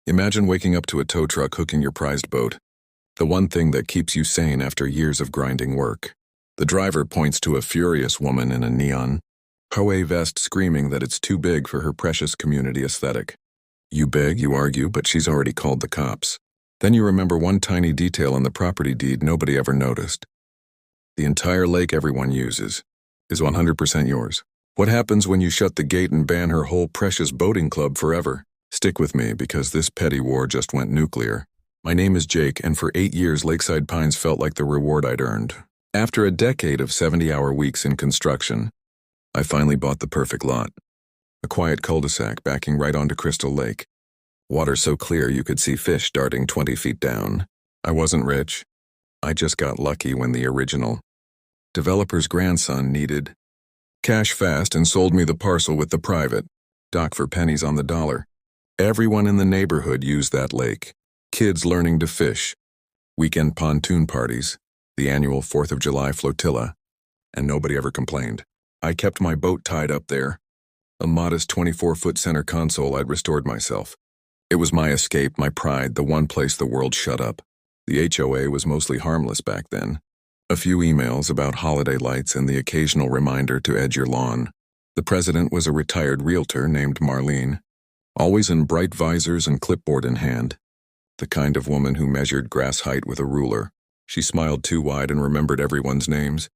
Imagine waking up to a tow truck hooking your prized boat. The one thing that keeps you sane after years of grinding work. The driver points to a furious woman in a neon HOA vest screaming that it's too big for her precious community aesthetic. You beg, you argue, but she's already called the cops. Then you remember one tiny detail in the property deed nobody ever noticed. The entire lake everyone uses is 100% yours. What happens when you shut the gate and ban her whole precious boating club forever? Stick with me because this petty war just went nuclear. My name is Jake, and for 8 years Lakeside Pines felt like the reward I'd earned. After a decade of 70-hour weeks in construction, I finally bought the perfect lot. A quiet cul-de-sac backing right onto Crystal Lake. Water so clear you could see fish darting 20 feet down. I wasn't rich. I just got lucky when the original developer's grandson needed cash fast and sold me the parcel with the private dock for pennies on the dollar. Everyone in the neighborhood used that lake. Kids learning to fish, weekend pontoon parties, the annual 4th of July flotilla, and nobody ever complained. I kept my boat tied up there. A modest 24-foot center console I'd restored myself. It was my escape, my pride, the one place the world shut up. The HOA was mostly harmless back then. A few emails about holiday lights and the occasional reminder to edge your lawn. The president was a retired realtor named Marlene, always in bright visors and clipboard in hand. The kind of woman who measured grass height with a ruler. She smiled too wide and remembered everyone's names.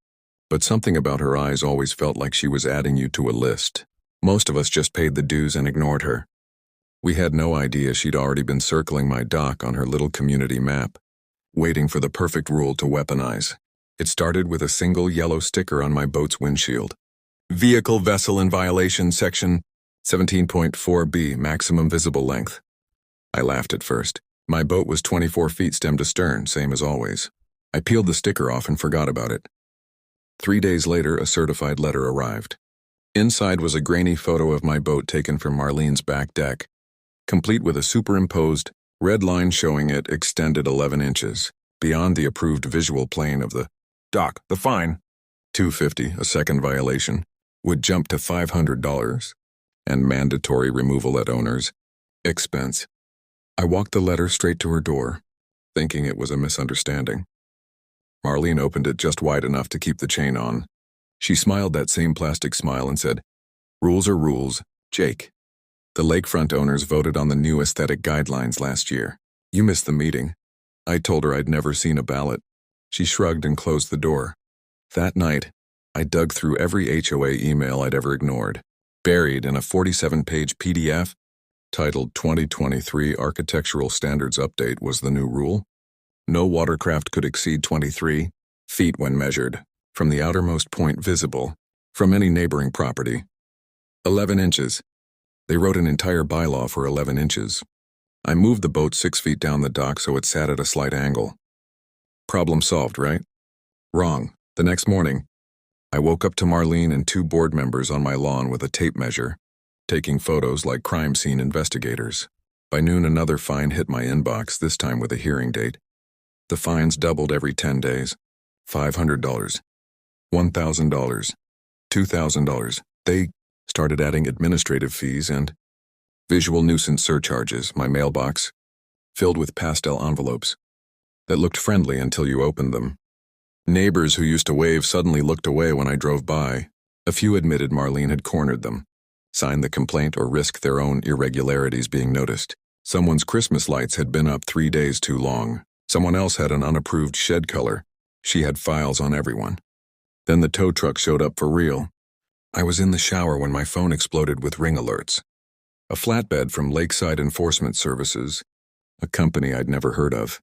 But something about her eyes always felt like she was adding you to a list. Most of us just paid the dues and ignored her. We had no idea she'd already been circling my dock on her little community map, waiting for the perfect rule to weaponize. It started with a single yellow sticker on my boat's windshield. Vehicle Vessel in Violation, Section 17.4b, Maximum Visible Length. I laughed at first. My boat was 24 feet stem to stern, same as always. I peeled the sticker off and forgot about it. 3 days later, a certified letter arrived. Inside was a grainy photo of my boat taken from Marlene's back deck, complete with a superimposed red line showing it extended 11 inches, beyond the approved visual plane of the dock. The fine, $250, a second violation, would jump to $500, and mandatory removal at owner's expense. I walked the letter straight to her door, thinking it was a misunderstanding. Marlene opened it just wide enough to keep the chain on. She smiled that same plastic smile and said, "Rules are rules, Jake. The lakefront owners voted on the new aesthetic guidelines last year. You missed the meeting." I told her I'd never seen a ballot. She shrugged and closed the door. That night, I dug through every HOA email I'd ever ignored. Buried in a 47-page PDF, titled 2023 Architectural Standards Update was the new rule. No watercraft could exceed 23 feet when measured, from the outermost point visible, from any neighboring property. 11 inches. They wrote an entire bylaw for 11 inches. I moved the boat 6 feet down the dock so it sat at a slight angle. Problem solved, right? Wrong. The next morning, I woke up to Marlene and 2 board members on my lawn with a tape measure, taking photos like crime scene investigators. By noon, another fine hit my inbox, this time with a hearing date. The fines doubled every 10 days. $500, $1,000, $2,000. They started adding administrative fees and visual nuisance surcharges. My mailbox filled with pastel envelopes that looked friendly until you opened them. Neighbors who used to wave suddenly looked away when I drove by. A few admitted Marlene had cornered them, signed the complaint, or risked their own irregularities being noticed. Someone's Christmas lights had been up 3 days too long. Someone else had an unapproved shed color. She had files on everyone. Then the tow truck showed up for real. I was in the shower when my phone exploded with ring alerts. A flatbed from Lakeside Enforcement Services, a company I'd never heard of,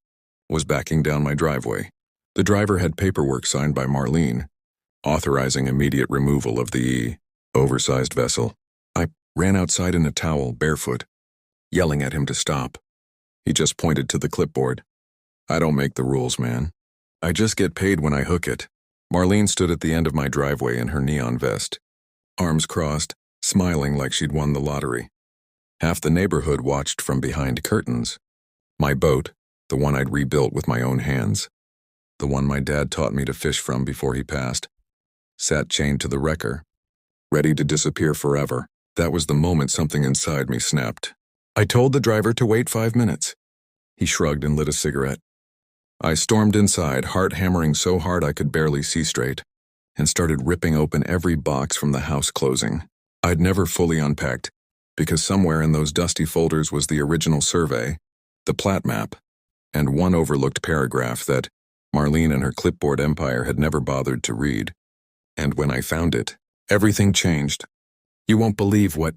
was backing down my driveway. The driver had paperwork signed by Marlene, authorizing immediate removal of the oversized vessel. I ran outside in a towel, barefoot, yelling at him to stop. He just pointed to the clipboard. "I don't make the rules, man. I just get paid when I hook it." Marlene stood at the end of my driveway in her neon vest, arms crossed, smiling like she'd won the lottery. Half the neighborhood watched from behind curtains. My boat, the one I'd rebuilt with my own hands, the one my dad taught me to fish from before he passed, sat chained to the wrecker, ready to disappear forever. That was the moment something inside me snapped. I told the driver to wait 5 minutes. He shrugged and lit a cigarette. I stormed inside, heart hammering so hard I could barely see straight, and started ripping open every box from the house closing. I'd never fully unpacked, because somewhere in those dusty folders was the original survey, the plat map, and one overlooked paragraph that Marlene and her clipboard empire had never bothered to read. And when I found it, everything changed. You won't believe what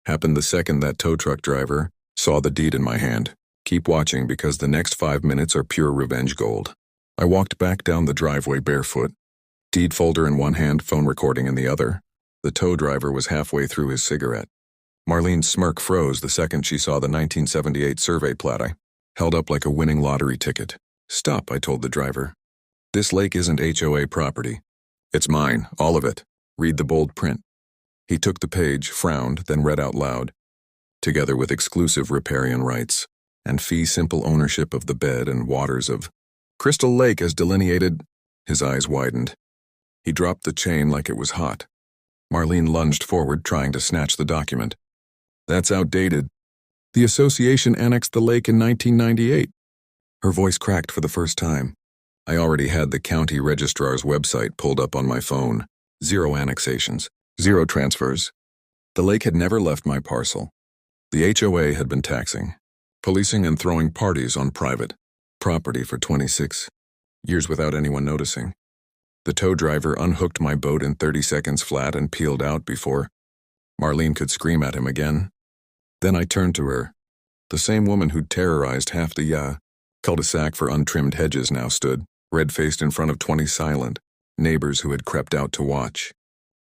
happened the second that tow truck driver saw the deed in my hand. Keep watching because the next 5 minutes are pure revenge gold. I walked back down the driveway barefoot, deed folder in one hand, phone recording in the other. The tow driver was halfway through his cigarette. Marlene's smirk froze the second she saw the 1978 survey plat I held up like a winning lottery ticket. Stop, I told the driver. This lake isn't HOA property. It's mine, all of it. Read the bold print. He took the page, frowned, then read out loud. Together with exclusive riparian rights and fee simple ownership of the bed and waters of Crystal Lake as delineated. His eyes widened. He dropped the chain like it was hot. Marlene lunged forward, trying to snatch the document. That's outdated. The association annexed the lake in 1998. Her voice cracked for the first time. I already had the county registrar's website pulled up on my phone. 0 annexations, 0 transfers. The lake had never left my parcel. The HOA had been taxing, policing and throwing parties on private property for 26 years without anyone noticing. The tow driver unhooked my boat in 30 seconds flat and peeled out before Marlene could scream at him again. Then I turned to her. The same woman who'd terrorized half the cul-de-sac for untrimmed hedges now stood, red-faced in front of 20 silent neighbors who had crept out to watch.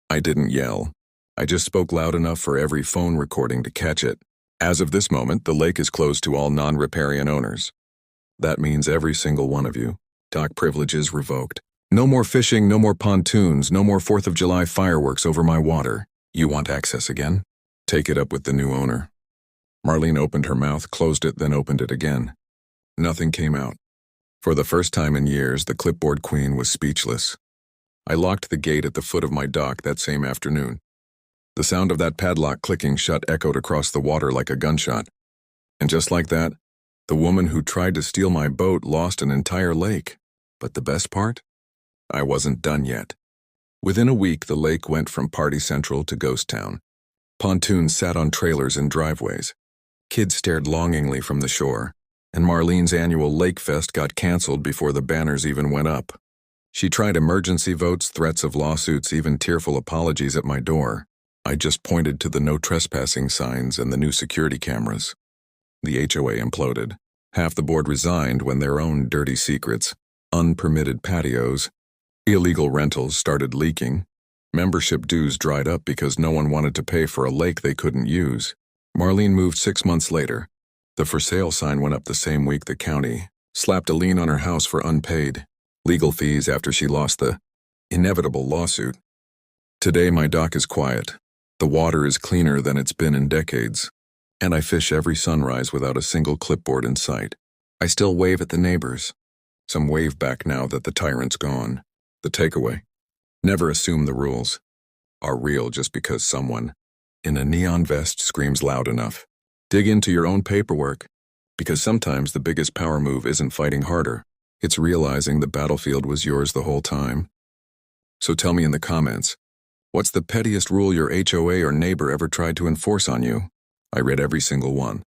I didn't yell. I just spoke loud enough for every phone recording to catch it. As of this moment, the lake is closed to all non-riparian owners. That means every single one of you. Dock privileges revoked. No more fishing, no more pontoons, no more 4th of July fireworks over my water. You want access again? Take it up with the new owner. Marlene opened her mouth, closed it, then opened it again. Nothing came out. For the first time in years, the clipboard queen was speechless. I locked the gate at the foot of my dock that same afternoon. The sound of that padlock clicking shut echoed across the water like a gunshot. And just like that, the woman who tried to steal my boat lost an entire lake. But the best part? I wasn't done yet. Within a week, the lake went from party central to ghost town. Pontoons sat on trailers in driveways. Kids stared longingly from the shore, and Marlene's annual Lake Fest got canceled before the banners even went up. She tried emergency votes, threats of lawsuits, even tearful apologies at my door. I just pointed to the no trespassing signs and the new security cameras. The HOA imploded. Half the board resigned when their own dirty secrets, unpermitted patios, illegal rentals started leaking. Membership dues dried up because no one wanted to pay for a lake they couldn't use. Marlene moved 6 months later. The for sale sign went up the same week the county slapped a lien on her house for unpaid legal fees after she lost the inevitable lawsuit. Today my dock is quiet. The water is cleaner than it's been in decades. And I fish every sunrise without a single clipboard in sight. I still wave at the neighbors. Some wave back now that the tyrant's gone. The takeaway: never assume the rules are real just because someone in a neon vest screams loud enough. Dig into your own paperwork, because sometimes the biggest power move isn't fighting harder. It's realizing the battlefield was yours the whole time. So tell me in the comments, what's the pettiest rule your HOA or neighbor ever tried to enforce on you? I read every single one.